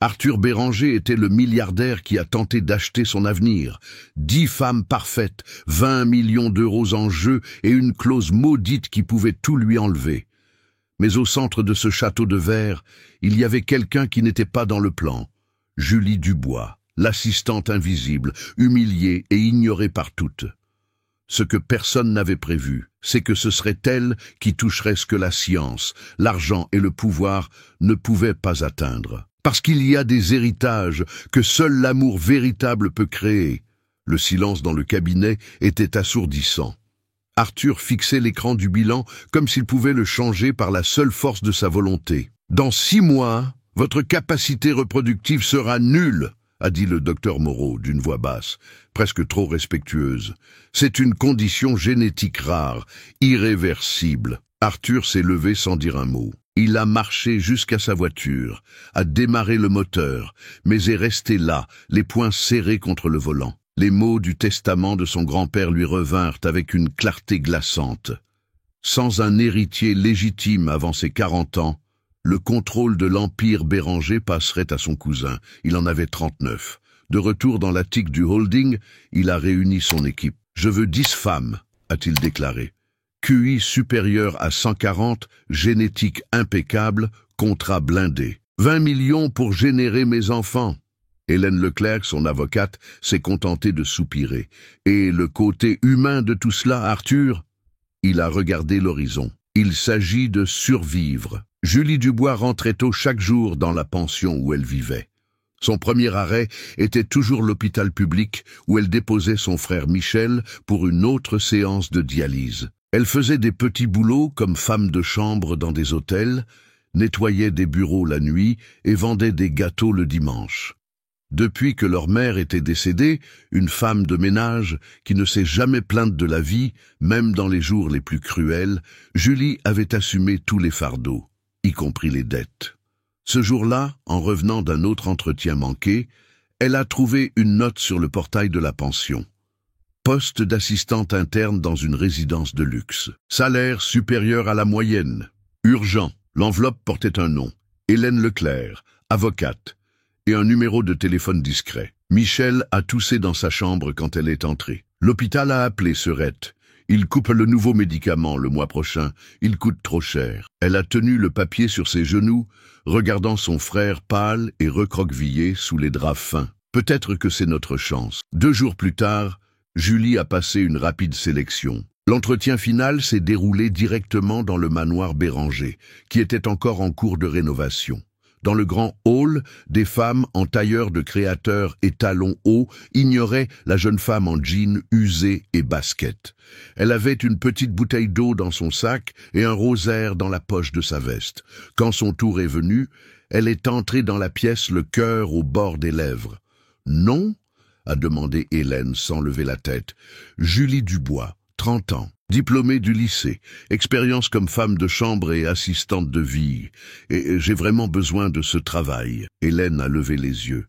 Arthur Béranger était le milliardaire qui a tenté d'acheter son avenir. 10 femmes parfaites, 20 millions d'euros en jeu et une clause maudite qui pouvait tout lui enlever. Mais au centre de ce château de verre, il y avait quelqu'un qui n'était pas dans le plan. Julie Dubois, l'assistante invisible, humiliée et ignorée par toutes. Ce que personne n'avait prévu, c'est que ce serait elle qui toucherait ce que la science, l'argent et le pouvoir ne pouvaient pas atteindre. Parce qu'il y a des héritages que seul l'amour véritable peut créer. Le silence dans le cabinet était assourdissant. Arthur fixait l'écran du bilan comme s'il pouvait le changer par la seule force de sa volonté. « Dans 6 mois, votre capacité reproductive sera nulle », a dit le docteur Moreau d'une voix basse, presque trop respectueuse. « C'est une condition génétique rare, irréversible. » Arthur s'est levé sans dire un mot. Il a marché jusqu'à sa voiture, a démarré le moteur, mais est resté là, les poings serrés contre le volant. Les mots du testament de son grand-père lui revinrent avec une clarté glaçante. Sans un héritier légitime avant ses 40 ans, le contrôle de l'empire Béranger passerait à son cousin. Il en avait 39. De retour dans l'attique du holding, il a réuni son équipe. « Je veux 10 femmes », a-t-il déclaré. QI supérieur à 140, génétique impeccable, contrat blindé. 20 millions pour générer mes enfants. Hélène Leclerc, son avocate, s'est contentée de soupirer. Et le côté humain de tout cela, Arthur? Il a regardé l'horizon. Il s'agit de survivre. Julie Dubois rentrait tôt chaque jour dans la pension où elle vivait. Son premier arrêt était toujours l'hôpital public où elle déposait son frère Michel pour une autre séance de dialyse. Elle faisait des petits boulots comme femme de chambre dans des hôtels, nettoyait des bureaux la nuit et vendait des gâteaux le dimanche. Depuis que leur mère était décédée, une femme de ménage qui ne s'est jamais plainte de la vie, même dans les jours les plus cruels, Julie avait assumé tous les fardeaux, y compris les dettes. Ce jour-là, en revenant d'un autre entretien manqué, elle a trouvé une note sur le portail de la pension. Poste d'assistante interne dans une résidence de luxe. Salaire supérieur à la moyenne. Urgent. L'enveloppe portait un nom. Hélène Leclerc, avocate. Et un numéro de téléphone discret. Michel a toussé dans sa chambre quand elle est entrée. L'hôpital a appelé Serette. Il coupe le nouveau médicament le mois prochain. Il coûte trop cher. Elle a tenu le papier sur ses genoux, regardant son frère pâle et recroquevillé sous les draps fins. Peut-être que c'est notre chance. 2 jours plus tard, Julie a passé une rapide sélection. L'entretien final s'est déroulé directement dans le manoir Béranger, qui était encore en cours de rénovation. Dans le grand hall, des femmes en tailleur de créateur et talons hauts ignoraient la jeune femme en jean usé et basket. Elle avait une petite bouteille d'eau dans son sac et un rosaire dans la poche de sa veste. Quand son tour est venu, elle est entrée dans la pièce, le cœur au bord des lèvres. « Non ?» a demandé Hélène sans lever la tête. « Julie Dubois, 30 ans. Diplômée du lycée, expérience comme femme de chambre et assistante de vie. Et j'ai vraiment besoin de ce travail. » Hélène a levé les yeux.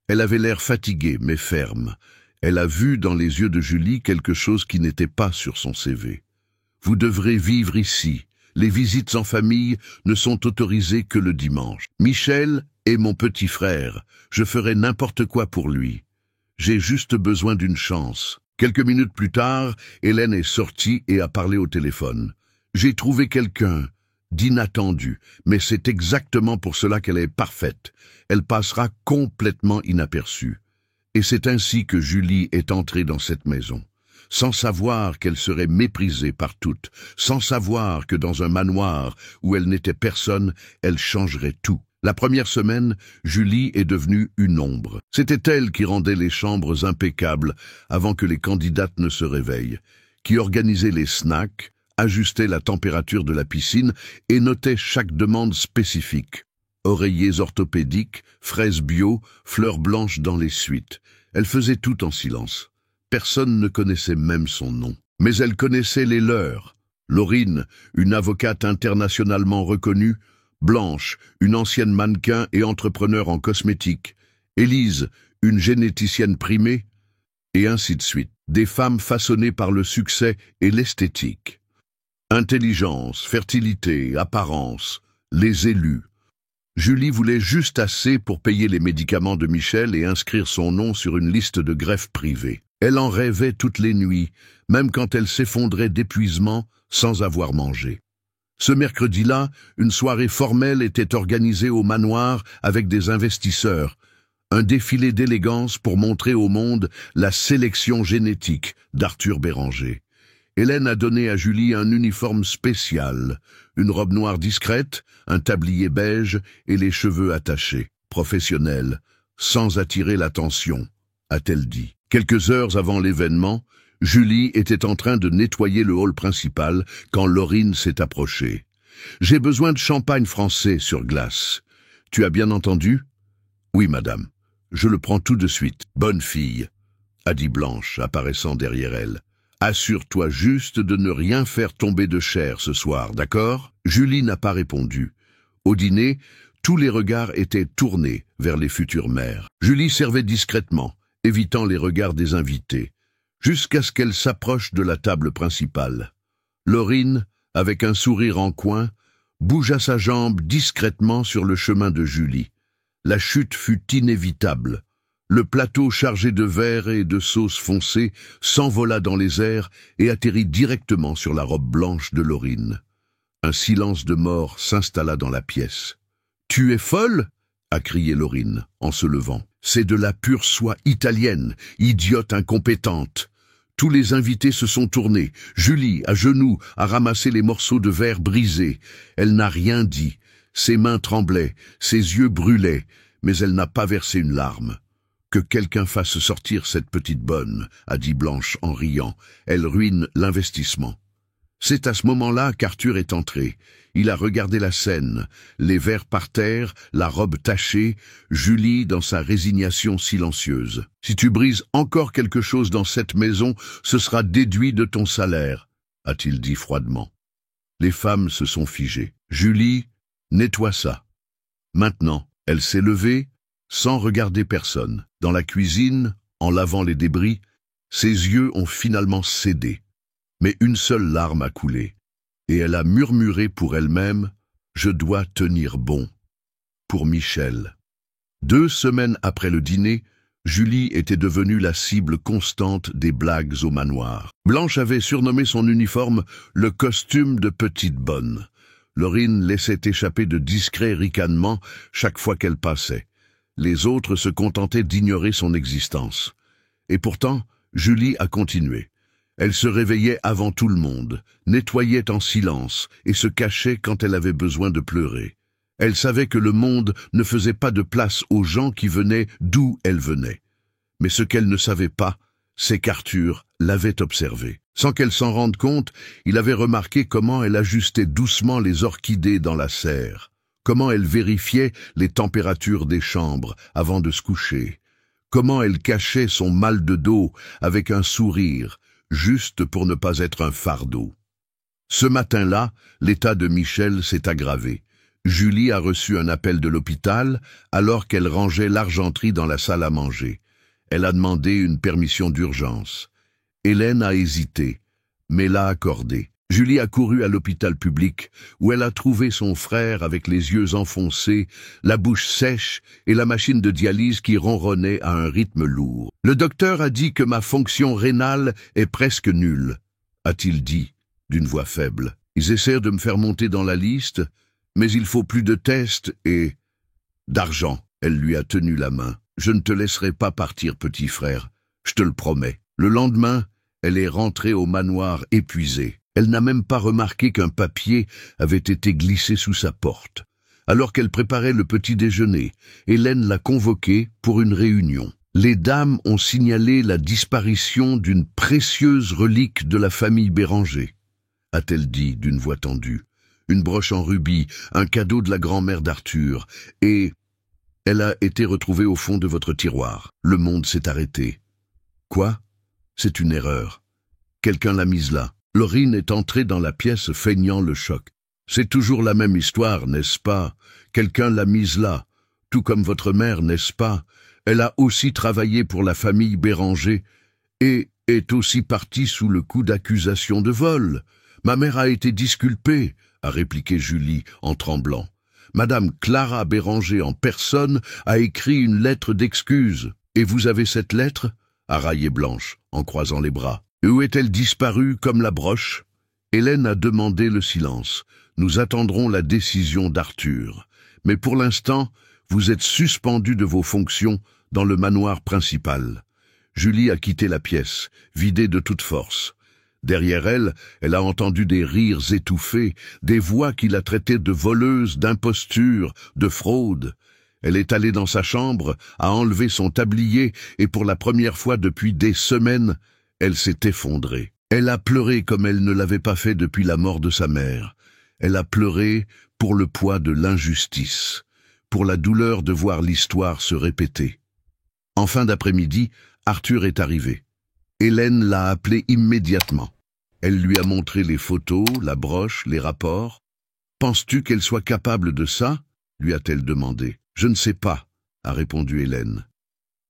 Elle avait l'air fatiguée, mais ferme. Elle a vu dans les yeux de Julie quelque chose qui n'était pas sur son CV. « Vous devrez vivre ici. Les visites en famille ne sont autorisées que le dimanche. Michel est mon petit frère. Je ferai n'importe quoi pour lui. J'ai juste besoin d'une chance. » Quelques minutes plus tard, Hélène est sortie et a parlé au téléphone. « J'ai trouvé quelqu'un d'inattendu, mais c'est exactement pour cela qu'elle est parfaite. Elle passera complètement inaperçue. » Et c'est ainsi que Julie est entrée dans cette maison, sans savoir qu'elle serait méprisée par toutes, sans savoir que dans un manoir où elle n'était personne, elle changerait tout. La première semaine, Julie est devenue une ombre. C'était elle qui rendait les chambres impeccables avant que les candidates ne se réveillent, qui organisait les snacks, ajustait la température de la piscine et notait chaque demande spécifique. Oreillers orthopédiques, fraises bio, fleurs blanches dans les suites. Elle faisait tout en silence. Personne ne connaissait même son nom. Mais elle connaissait les leurs. Laurine, une avocate internationalement reconnue, Blanche, une ancienne mannequin et entrepreneur en cosmétique, Élise, une généticienne primée, et ainsi de suite. Des femmes façonnées par le succès et l'esthétique. Intelligence, fertilité, apparence, les élus. Julie voulait juste assez pour payer les médicaments de Michel et inscrire son nom sur une liste de greffe privée. Elle en rêvait toutes les nuits, même quand elle s'effondrait d'épuisement sans avoir mangé. Ce mercredi-là, une soirée formelle était organisée au manoir avec des investisseurs, un défilé d'élégance pour montrer au monde la sélection génétique d'Arthur Béranger. Hélène a donné à Julie un uniforme spécial, une robe noire discrète, un tablier beige et les cheveux attachés, professionnels, sans attirer l'attention, a-t-elle dit. Quelques heures avant l'événement, Julie était en train de nettoyer le hall principal quand Laurine s'est approchée. « J'ai besoin de champagne français sur glace. Tu as bien entendu ?»« Oui, madame. Je le prends tout de suite. Bonne fille, » a dit Blanche, apparaissant derrière elle. « Assure-toi juste de ne rien faire tomber de chair ce soir, d'accord ?» Julie n'a pas répondu. Au dîner, tous les regards étaient tournés vers les futures mères. Julie servait discrètement, évitant les regards des invités, jusqu'à ce qu'elle s'approche de la table principale. Laurine, avec un sourire en coin, bougea sa jambe discrètement sur le chemin de Julie. La chute fut inévitable. Le plateau chargé de verre et de sauce foncée s'envola dans les airs et atterrit directement sur la robe blanche de Laurine. Un silence de mort s'installa dans la pièce. « Tu es folle ?» a crié Laurine, en se levant. « C'est de la pure soie italienne, idiote incompétente !» Tous les invités se sont tournés. Julie, à genoux, a ramassé les morceaux de verre brisés. Elle n'a rien dit. Ses mains tremblaient, ses yeux brûlaient, mais elle n'a pas versé une larme. « Que quelqu'un fasse sortir cette petite bonne, » a dit Blanche en riant. « Elle ruine l'investissement. » C'est à ce moment-là qu'Arthur est entré. Il a regardé la scène, les verres par terre, la robe tachée, Julie dans sa résignation silencieuse. « Si tu brises encore quelque chose dans cette maison, ce sera déduit de ton salaire, » a-t-il dit froidement. Les femmes se sont figées. « Julie, nettoie ça. » Maintenant, elle s'est levée, sans regarder personne. Dans la cuisine, en lavant les débris, ses yeux ont finalement cédé. Mais une seule larme a coulé, et elle a murmuré pour elle-même « Je dois tenir bon » pour Michel. 2 semaines après le dîner, Julie était devenue la cible constante des blagues au manoir. Blanche avait surnommé son uniforme le costume de petite bonne. Laurine laissait échapper de discrets ricanements chaque fois qu'elle passait. Les autres se contentaient d'ignorer son existence. Et pourtant, Julie a continué. Elle se réveillait avant tout le monde, nettoyait en silence et se cachait quand elle avait besoin de pleurer. Elle savait que le monde ne faisait pas de place aux gens qui venaient d'où elle venait. Mais ce qu'elle ne savait pas, c'est qu'Arthur l'avait observée. Sans qu'elle s'en rende compte, il avait remarqué comment elle ajustait doucement les orchidées dans la serre, comment elle vérifiait les températures des chambres avant de se coucher, comment elle cachait son mal de dos avec un sourire, juste pour ne pas être un fardeau. Ce matin-là, l'état de Michel s'est aggravé. Julie a reçu un appel de l'hôpital alors qu'elle rangeait l'argenterie dans la salle à manger. Elle a demandé une permission d'urgence. Hélène a hésité, mais l'a accordée. Julie a couru à l'hôpital public, où elle a trouvé son frère avec les yeux enfoncés, la bouche sèche et la machine de dialyse qui ronronnait à un rythme lourd. « Le docteur a dit que ma fonction rénale est presque nulle », a-t-il dit, d'une voix faible. « Ils essaient de me faire monter dans la liste, mais il faut plus de tests et d'argent. » Elle lui a tenu la main. « Je ne te laisserai pas partir, petit frère, je te le promets. » Le lendemain, elle est rentrée au manoir épuisée. Elle n'a même pas remarqué qu'un papier avait été glissé sous sa porte. Alors qu'elle préparait le petit déjeuner, Hélène l'a convoquée pour une réunion. Les dames ont signalé la disparition d'une précieuse relique de la famille Béranger, a-t-elle dit d'une voix tendue. Une broche en rubis, un cadeau de la grand-mère d'Arthur, et elle a été retrouvée au fond de votre tiroir. Le monde s'est arrêté. Quoi? C'est une erreur. Quelqu'un l'a mise là. Laurine est entrée dans la pièce feignant le choc. C'est toujours la même histoire, n'est-ce pas? Quelqu'un l'a mise là, tout comme votre mère, n'est-ce pas? Elle a aussi travaillé pour la famille Béranger et est aussi partie sous le coup d'accusation de vol. Ma mère a été disculpée, a répliqué Julie en tremblant. Madame Clara Béranger en personne a écrit une lettre d'excuse. Et vous avez cette lettre » a raillé Blanche, en croisant les bras. « Où est-elle disparue comme la broche ?» Hélène a demandé le silence. Nous attendrons la décision d'Arthur. Mais pour l'instant, vous êtes suspendu de vos fonctions dans le manoir principal. Julie a quitté la pièce, vidée de toute force. Derrière elle, elle a entendu des rires étouffés, des voix qui la traitaient de voleuse, d'imposture, de fraude. Elle est allée dans sa chambre, a enlevé son tablier et pour la première fois depuis des semaines, elle s'est effondrée. Elle a pleuré comme elle ne l'avait pas fait depuis la mort de sa mère. Elle a pleuré pour le poids de l'injustice, pour la douleur de voir l'histoire se répéter. En fin d'après-midi, Arthur est arrivé. Hélène l'a appelé immédiatement. Elle lui a montré les photos, la broche, les rapports. « Penses-tu qu'elle soit capable de ça ?» lui a-t-elle demandé. « Je ne sais pas », a répondu Hélène.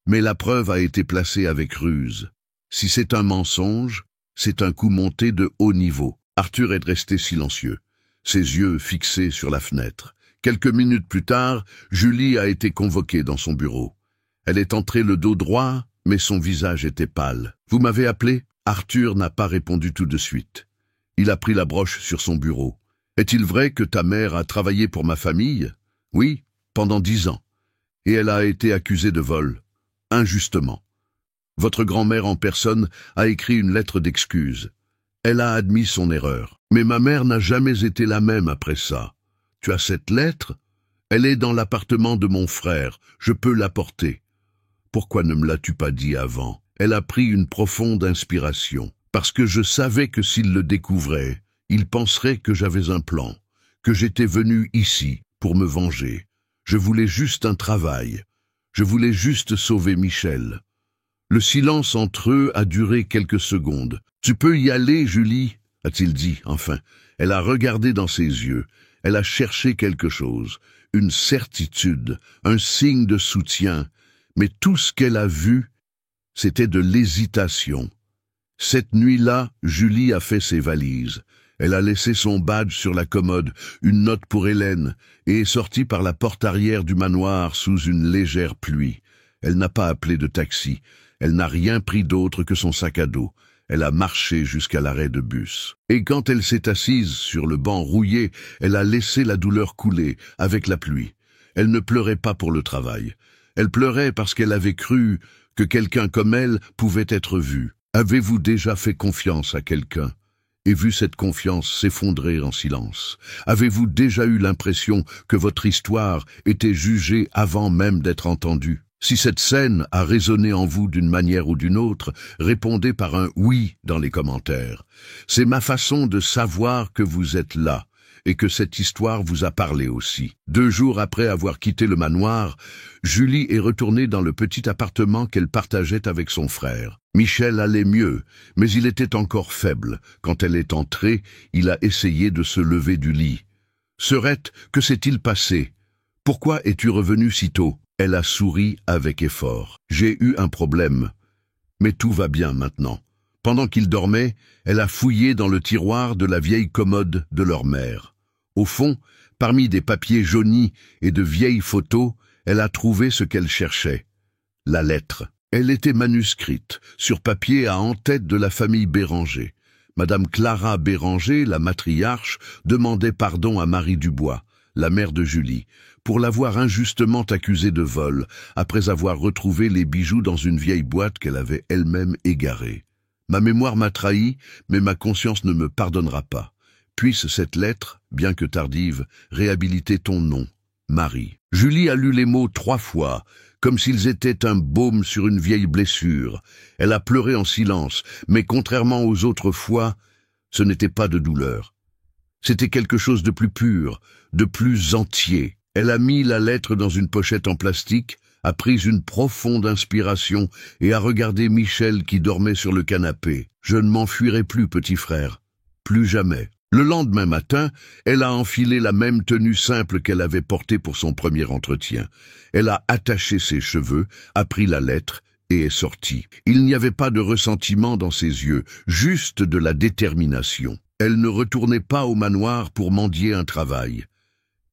Mais la preuve a été placée avec ruse. Si c'est un mensonge, c'est un coup monté de haut niveau. Arthur est resté silencieux, ses yeux fixés sur la fenêtre. Quelques minutes plus tard, Julie a été convoquée dans son bureau. Elle est entrée le dos droit, mais son visage était pâle. « Vous m'avez appelé ?» Arthur n'a pas répondu tout de suite. Il a pris la broche sur son bureau. « Est-il vrai que ta mère a travaillé pour ma famille ?»« Oui, pendant 10 ans. Et elle a été accusée de vol. Injustement. Votre grand-mère en personne a écrit une lettre d'excuse. Elle a admis son erreur. Mais ma mère n'a jamais été la même après ça. Tu as cette lettre ? Elle est dans l'appartement de mon frère. Je peux l'apporter. Pourquoi ne me l'as-tu pas dit avant ? Elle a pris une profonde inspiration. Parce que je savais que s'il le découvrait, il penserait que j'avais un plan, que j'étais venu ici pour me venger. Je voulais juste un travail. Je voulais juste sauver Michel. Le silence entre eux a duré quelques secondes. « Tu peux y aller, Julie ?» a-t-il dit, enfin. Elle a regardé dans ses yeux. Elle a cherché quelque chose, une certitude, un signe de soutien. Mais tout ce qu'elle a vu, c'était de l'hésitation. Cette nuit-là, Julie a fait ses valises. Elle a laissé son badge sur la commode, une note pour Hélène, et est sortie par la porte arrière du manoir sous une légère pluie. Elle n'a pas appelé de taxi. Elle n'a rien pris d'autre que son sac à dos. Elle a marché jusqu'à l'arrêt de bus. Et quand elle s'est assise sur le banc rouillé, elle a laissé la douleur couler avec la pluie. Elle ne pleurait pas pour le travail. Elle pleurait parce qu'elle avait cru que quelqu'un comme elle pouvait être vu. Avez-vous déjà fait confiance à quelqu'un et vu cette confiance s'effondrer en silence? Avez-vous déjà eu l'impression que votre histoire était jugée avant même d'être entendue? Si cette scène a résonné en vous d'une manière ou d'une autre, répondez par un « oui » dans les commentaires. C'est ma façon de savoir que vous êtes là et que cette histoire vous a parlé aussi. 2 jours après avoir quitté le manoir, Julie est retournée dans le petit appartement qu'elle partageait avec son frère. Michel allait mieux, mais il était encore faible. Quand elle est entrée, il a essayé de se lever du lit. « Serette, que s'est-il passé? Pourquoi es-tu revenue si tôt ?» Elle a souri avec effort. « J'ai eu un problème, mais tout va bien maintenant. » Pendant qu'il dormait, elle a fouillé dans le tiroir de la vieille commode de leur mère. Au fond, parmi des papiers jaunis et de vieilles photos, elle a trouvé ce qu'elle cherchait. La lettre. Elle était manuscrite, sur papier à en-tête de la famille Béranger. Madame Clara Béranger, la matriarche, demandait pardon à Marie Dubois, la mère de Julie, pour l'avoir injustement accusée de vol, après avoir retrouvé les bijoux dans une vieille boîte qu'elle avait elle-même égarée. Ma mémoire m'a trahi, mais ma conscience ne me pardonnera pas. Puisse cette lettre, bien que tardive, réhabiliter ton nom, Marie. Julie a lu les mots 3 fois, comme s'ils étaient un baume sur une vieille blessure. Elle a pleuré en silence, mais contrairement aux autres fois, ce n'était pas de douleur. C'était quelque chose de plus pur, de plus entier. Elle a mis la lettre dans une pochette en plastique, a pris une profonde inspiration et a regardé Michel qui dormait sur le canapé. « Je ne m'enfuirai plus, petit frère. Plus jamais. » Le lendemain matin, elle a enfilé la même tenue simple qu'elle avait portée pour son premier entretien. Elle a attaché ses cheveux, a pris la lettre et est sortie. Il n'y avait pas de ressentiment dans ses yeux, juste de la détermination. Elle ne retournait pas au manoir pour mendier un travail.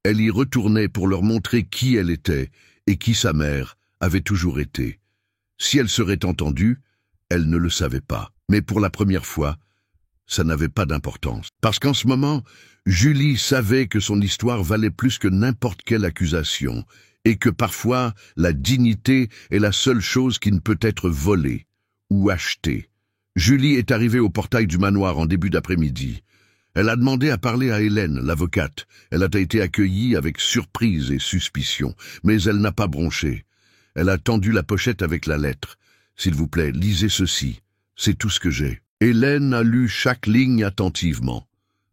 Elle y retournait pour leur montrer qui elle était et qui sa mère avait toujours été. Si elle serait entendue, elle ne le savait pas. Mais pour la première fois, ça n'avait pas d'importance. Parce qu'en ce moment, Julie savait que son histoire valait plus que n'importe quelle accusation, et que parfois, la dignité est la seule chose qui ne peut être volée ou achetée. Julie est arrivée au portail du manoir en début d'après-midi. Elle a demandé à parler à Hélène, l'avocate. Elle a été accueillie avec surprise et suspicion, mais elle n'a pas bronché. Elle a tendu la pochette avec la lettre. « S'il vous plaît, lisez ceci. C'est tout ce que j'ai. » Hélène a lu chaque ligne attentivement.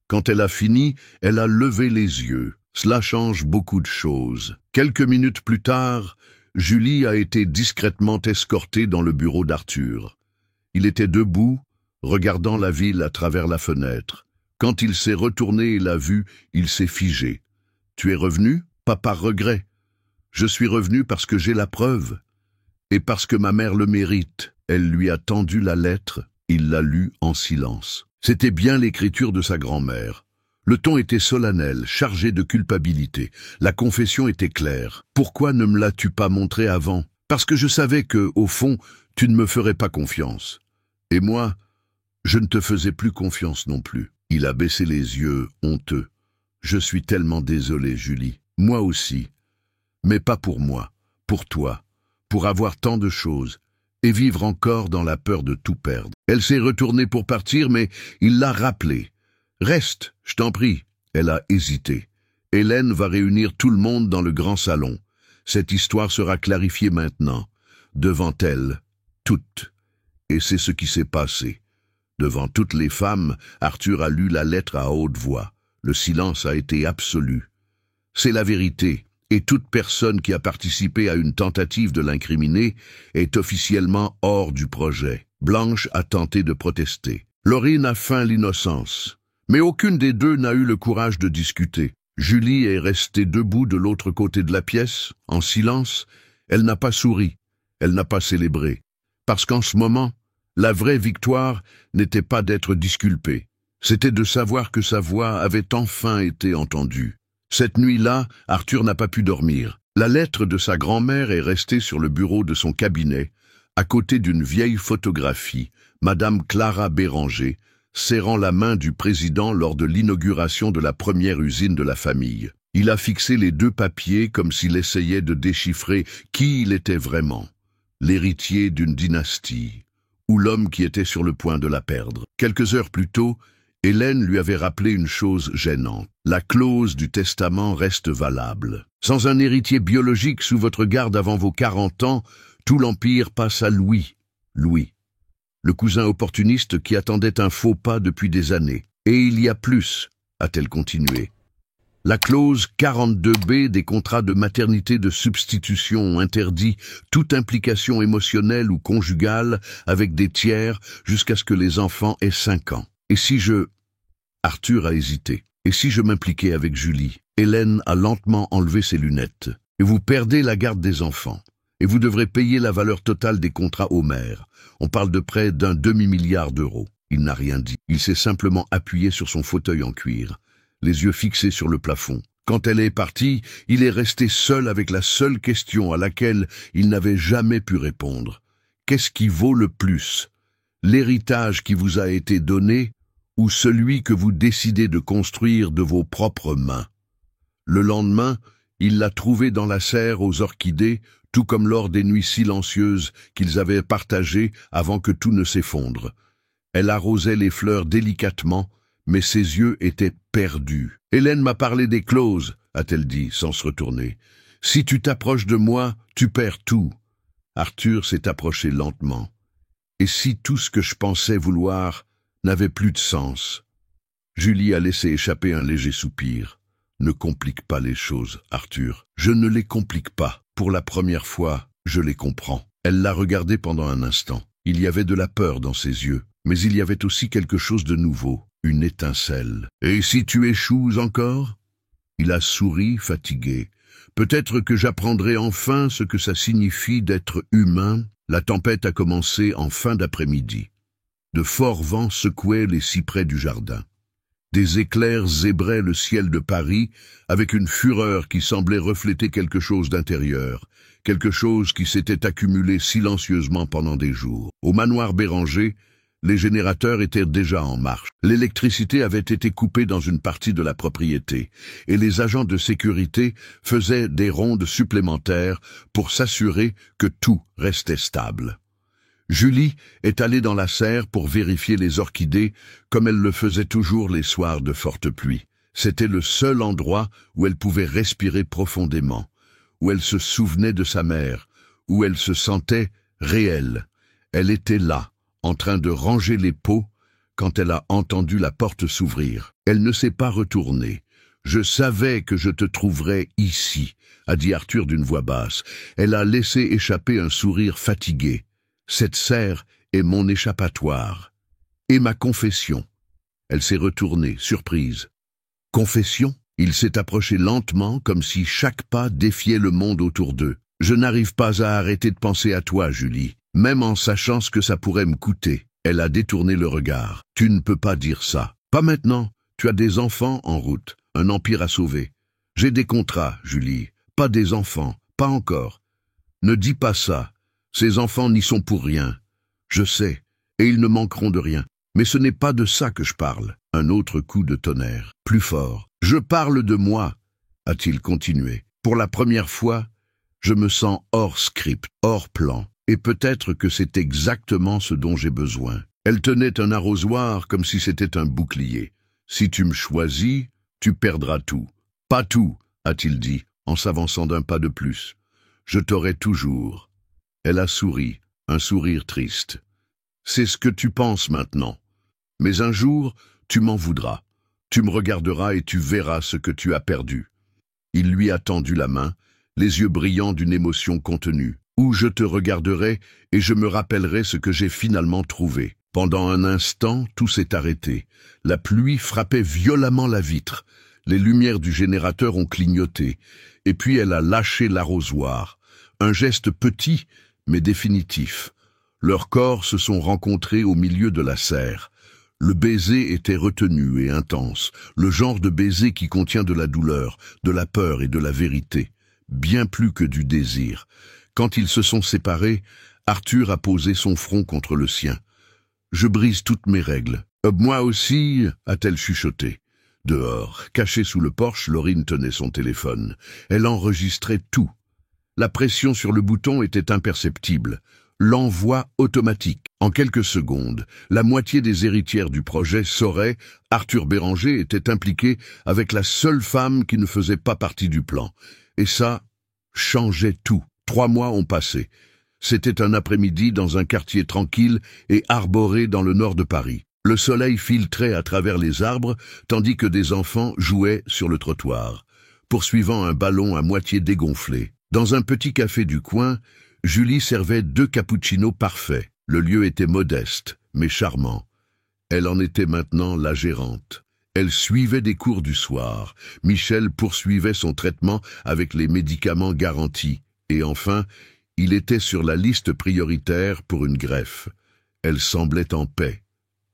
Quand elle a fini, elle a levé les yeux. Cela change beaucoup de choses. Quelques minutes plus tard, Julie a été discrètement escortée dans le bureau d'Arthur. Il était debout, regardant la ville à travers la fenêtre. Quand il s'est retourné et l'a vue, il s'est figé. « Tu es revenu, pas par regret. Je suis revenu parce que j'ai la preuve. Et parce que ma mère le mérite. » Elle lui a tendu la lettre. Il l'a lue en silence. C'était bien l'écriture de sa grand-mère. Le ton était solennel, chargé de culpabilité. La confession était claire. « Pourquoi ne me l'as-tu pas montré avant ? Parce que je savais que, au fond, tu ne me ferais pas confiance. Et moi, je ne te faisais plus confiance non plus. » Il a baissé les yeux, honteux. « Je suis tellement désolé, Julie. Moi aussi. Mais pas pour moi, pour toi, pour avoir tant de choses. Et vivre encore dans la peur de tout perdre. » Elle s'est retournée pour partir, mais il l'a rappelée. « Reste, je t'en prie. » Elle a hésité. Hélène va réunir tout le monde dans le grand salon. Cette histoire sera clarifiée maintenant. Devant elle, toutes. Et c'est ce qui s'est passé. Devant toutes les femmes, Arthur a lu la lettre à haute voix. Le silence a été absolu. C'est la vérité. Et toute personne qui a participé à une tentative de l'incriminer est officiellement hors du projet. Blanche a tenté de protester. Laurine a feint l'innocence. Mais aucune des deux n'a eu le courage de discuter. Julie est restée debout de l'autre côté de la pièce, en silence. Elle n'a pas souri, elle n'a pas célébré. Parce qu'en ce moment, la vraie victoire n'était pas d'être disculpée. C'était de savoir que sa voix avait enfin été entendue. Cette nuit-là, Arthur n'a pas pu dormir. La lettre de sa grand-mère est restée sur le bureau de son cabinet, à côté d'une vieille photographie, Madame Clara Béranger, serrant la main du président lors de l'inauguration de la première usine de la famille. Il a fixé les deux papiers comme s'il essayait de déchiffrer qui il était vraiment, l'héritier d'une dynastie, ou l'homme qui était sur le point de la perdre. Quelques heures plus tôt, Hélène lui avait rappelé une chose gênante. La clause du testament reste valable. Sans un héritier biologique sous votre garde avant vos 40 ans, tout l'Empire passe à Louis. Louis, le cousin opportuniste qui attendait un faux pas depuis des années. Et il y a plus, a-t-elle continué. La clause 42B des contrats de maternité de substitution interdit toute implication émotionnelle ou conjugale avec des tiers jusqu'à ce que les enfants aient 5 ans. Et si je... Arthur a hésité. Et si je m'impliquais avec Julie? Hélène a lentement enlevé ses lunettes. Et vous perdez la garde des enfants. Et vous devrez payer la valeur totale des contrats aux mères. On parle de près d'un demi-milliard d'euros. Il n'a rien dit. Il s'est simplement appuyé sur son fauteuil en cuir, les yeux fixés sur le plafond. Quand elle est partie, il est resté seul avec la seule question à laquelle il n'avait jamais pu répondre. Qu'est-ce qui vaut le plus? L'héritage qui vous a été donné ou celui que vous décidez de construire de vos propres mains? Le lendemain, il l'a trouvée dans la serre aux orchidées, tout comme lors des nuits silencieuses qu'ils avaient partagées avant que tout ne s'effondre. Elle arrosait les fleurs délicatement, mais ses yeux étaient perdus. « Hélène m'a parlé des clauses, a-t-elle dit, sans se retourner. « Si tu t'approches de moi, tu perds tout. » Arthur s'est approché lentement. « Et si tout ce que je pensais vouloir n'avait plus de sens ?» Julie a laissé échapper un léger soupir. « Ne complique pas les choses, Arthur. Je ne les complique pas. Pour la première fois, je les comprends. » Elle l'a regardé pendant un instant. Il y avait de la peur dans ses yeux, mais il y avait aussi quelque chose de nouveau, une étincelle. « Et si tu échoues encore ?» Il a souri, fatigué. « Peut-être que j'apprendrai enfin ce que ça signifie d'être humain. » La tempête a commencé en fin d'après-midi. De forts vents secouaient les cyprès du jardin. Des éclairs zébraient le ciel de Paris avec une fureur qui semblait refléter quelque chose d'intérieur, quelque chose qui s'était accumulé silencieusement pendant des jours. Au manoir Béranger, les générateurs étaient déjà en marche. L'électricité avait été coupée dans une partie de la propriété, et les agents de sécurité faisaient des rondes supplémentaires pour s'assurer que tout restait stable. Julie est allée dans la serre pour vérifier les orchidées, comme elle le faisait toujours les soirs de forte pluie. C'était le seul endroit où elle pouvait respirer profondément, où elle se souvenait de sa mère, où elle se sentait réelle. Elle était là, en train de ranger les pots, quand elle a entendu la porte s'ouvrir. Elle ne s'est pas retournée. « Je savais que je te trouverais ici », a dit Arthur d'une voix basse. Elle a laissé échapper un sourire fatigué. « Cette serre est mon échappatoire. Et ma confession. » Elle s'est retournée, surprise. « Confession ?» Il s'est approché lentement, comme si chaque pas défiait le monde autour d'eux. « Je n'arrive pas à arrêter de penser à toi, Julie. Même en sachant ce que ça pourrait me coûter. » Elle a détourné le regard. « Tu ne peux pas dire ça. Pas maintenant. Tu as des enfants en route, un empire à sauver. J'ai des contrats, Julie. Pas des enfants. Pas encore. Ne dis pas ça. Ces enfants n'y sont pour rien. Je sais. Et ils ne manqueront de rien. Mais ce n'est pas de ça que je parle. » Un autre coup de tonnerre, plus fort. « Je parle de moi, » a-t-il continué. « Pour la première fois, je me sens hors script, hors plan. Et peut-être que c'est exactement ce dont j'ai besoin. » Elle tenait un arrosoir comme si c'était un bouclier. « Si tu me choisis, tu perdras tout. »« Pas tout, » a-t-il dit, en s'avançant d'un pas de plus. « Je t'aurai toujours. » Elle a souri, un sourire triste. « C'est ce que tu penses maintenant. Mais un jour, tu m'en voudras. Tu me regarderas et tu verras ce que tu as perdu. » Il lui a tendu la main, les yeux brillants d'une émotion contenue. « Où je te regarderai et je me rappellerai ce que j'ai finalement trouvé. » Pendant un instant, tout s'est arrêté. La pluie frappait violemment la vitre. Les lumières du générateur ont clignoté. Et puis elle a lâché l'arrosoir. Un geste petit, mais définitif. Leurs corps se sont rencontrés au milieu de la serre. Le baiser était retenu et intense, le genre de baiser qui contient de la douleur, de la peur et de la vérité, bien plus que du désir. Quand ils se sont séparés, Arthur a posé son front contre le sien. « Je brise toutes mes règles. Moi aussi, » a-t-elle chuchoté. Dehors, cachée sous le porche, Laurine tenait son téléphone. Elle enregistrait tout. La pression sur le bouton était imperceptible. L'envoi automatique. En quelques secondes, la moitié des héritières du projet sauraient Arthur Béranger était impliqué avec la seule femme qui ne faisait pas partie du plan. Et ça changeait tout. 3 mois ont passé. C'était un après-midi dans un quartier tranquille et arboré dans le nord de Paris. Le soleil filtrait à travers les arbres, tandis que des enfants jouaient sur le trottoir, poursuivant un ballon à moitié dégonflé. Dans un petit café du coin, Julie servait 2 cappuccinos parfaits. Le lieu était modeste, mais charmant. Elle en était maintenant la gérante. Elle suivait des cours du soir. Michel poursuivait son traitement avec les médicaments garantis. Et enfin, il était sur la liste prioritaire pour une greffe. Elle semblait en paix.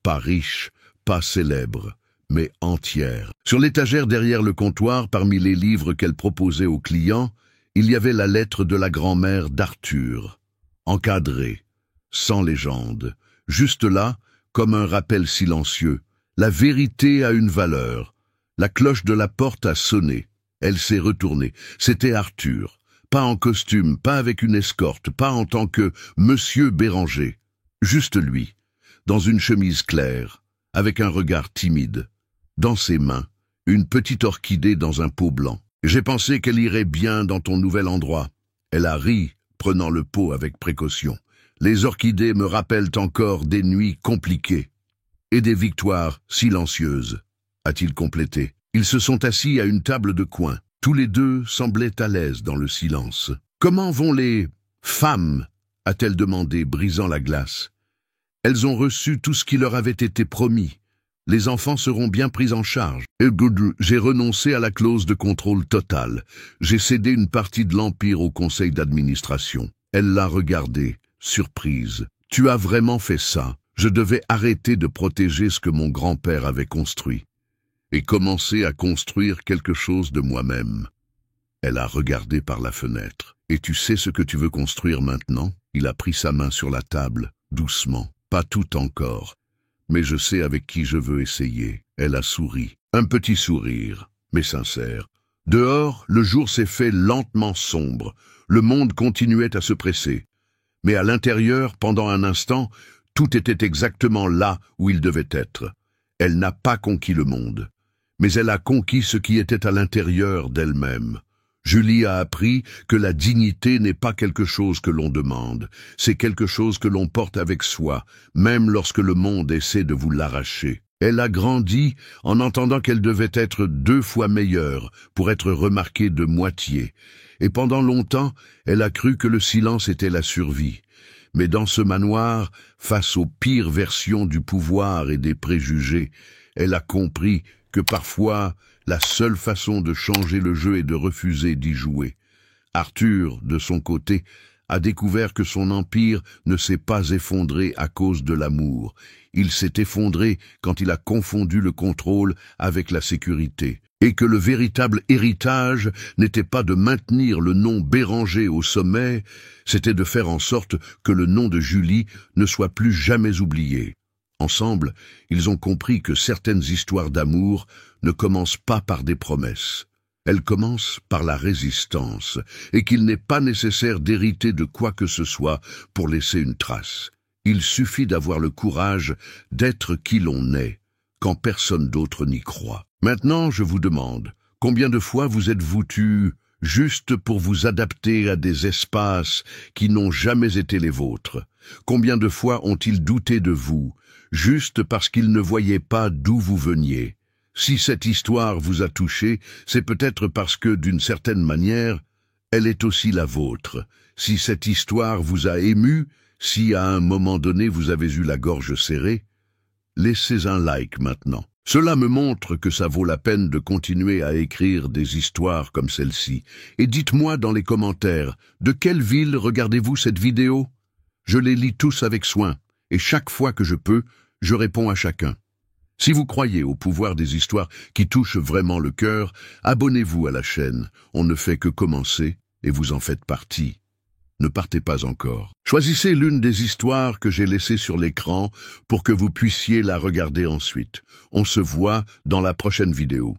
Pas riche, pas célèbre, mais entière. Sur l'étagère derrière le comptoir, parmi les livres qu'elle proposait aux clients, il y avait la lettre de la grand-mère d'Arthur, encadrée, sans légende, juste là, comme un rappel silencieux. La vérité a une valeur. La cloche de la porte a sonné. Elle s'est retournée. C'était Arthur. Pas en costume, pas avec une escorte, pas en tant que Monsieur Béranger. Juste lui, dans une chemise claire, avec un regard timide. Dans ses mains, une petite orchidée dans un pot blanc. « J'ai pensé qu'elle irait bien dans ton nouvel endroit. » Elle a ri, prenant le pot avec précaution. « Les orchidées me rappellent encore des nuits compliquées. Et des victoires silencieuses, » a-t-il complété. Ils se sont assis à une table de coin. Tous les deux semblaient à l'aise dans le silence. « Comment vont les femmes ?» a-t-elle demandé, brisant la glace. « Elles ont reçu tout ce qui leur avait été promis. Les enfants seront bien pris en charge. J'ai renoncé à la clause de contrôle total. J'ai cédé une partie de l'Empire au conseil d'administration. » Elle l'a regardé, surprise. « Tu as vraiment fait ça? Je devais arrêter de protéger ce que mon grand-père avait construit. » et commencer à construire quelque chose de moi-même. Elle a regardé par la fenêtre. « Et tu sais ce que tu veux construire maintenant ?» Il a pris sa main sur la table, doucement. « Pas tout encore, mais je sais avec qui je veux essayer. » Elle a souri. Un petit sourire, mais sincère. Dehors, le jour s'est fait lentement sombre. Le monde continuait à se presser. Mais à l'intérieur, pendant un instant, tout était exactement là où il devait être. Elle n'a pas conquis le monde, mais elle a conquis ce qui était à l'intérieur d'elle-même. Julie a appris que la dignité n'est pas quelque chose que l'on demande, c'est quelque chose que l'on porte avec soi, même lorsque le monde essaie de vous l'arracher. Elle a grandi en entendant qu'elle devait être 2 fois meilleure pour être remarquée de moitié, et pendant longtemps, elle a cru que le silence était la survie. Mais dans ce manoir, face aux pires versions du pouvoir et des préjugés, elle a compris que parfois, la seule façon de changer le jeu est de refuser d'y jouer. Arthur, de son côté, a découvert que son empire ne s'est pas effondré à cause de l'amour. Il s'est effondré quand il a confondu le contrôle avec la sécurité, et que le véritable héritage n'était pas de maintenir le nom Béranger au sommet, c'était de faire en sorte que le nom de Julie ne soit plus jamais oublié. Ensemble, ils ont compris que certaines histoires d'amour ne commencent pas par des promesses. Elles commencent par la résistance, et qu'il n'est pas nécessaire d'hériter de quoi que ce soit pour laisser une trace. Il suffit d'avoir le courage d'être qui l'on est, quand personne d'autre n'y croit. Maintenant, je vous demande, combien de fois vous êtes-vous tus juste pour vous adapter à des espaces qui n'ont jamais été les vôtres? Combien de fois ont-ils douté de vous, juste parce qu'ils ne voyaient pas d'où vous veniez? Si cette histoire vous a touché, c'est peut-être parce que, d'une certaine manière, elle est aussi la vôtre. Si cette histoire vous a ému, si à un moment donné vous avez eu la gorge serrée, laissez un like maintenant. Cela me montre que ça vaut la peine de continuer à écrire des histoires comme celle-ci. Et dites-moi dans les commentaires, de quelle ville regardez-vous cette vidéo? Je les lis tous avec soin, et chaque fois que je peux, je réponds à chacun. Si vous croyez au pouvoir des histoires qui touchent vraiment le cœur, abonnez-vous à la chaîne. On ne fait que commencer, et vous en faites partie. Ne partez pas encore. Choisissez l'une des histoires que j'ai laissées sur l'écran pour que vous puissiez la regarder ensuite. On se voit dans la prochaine vidéo.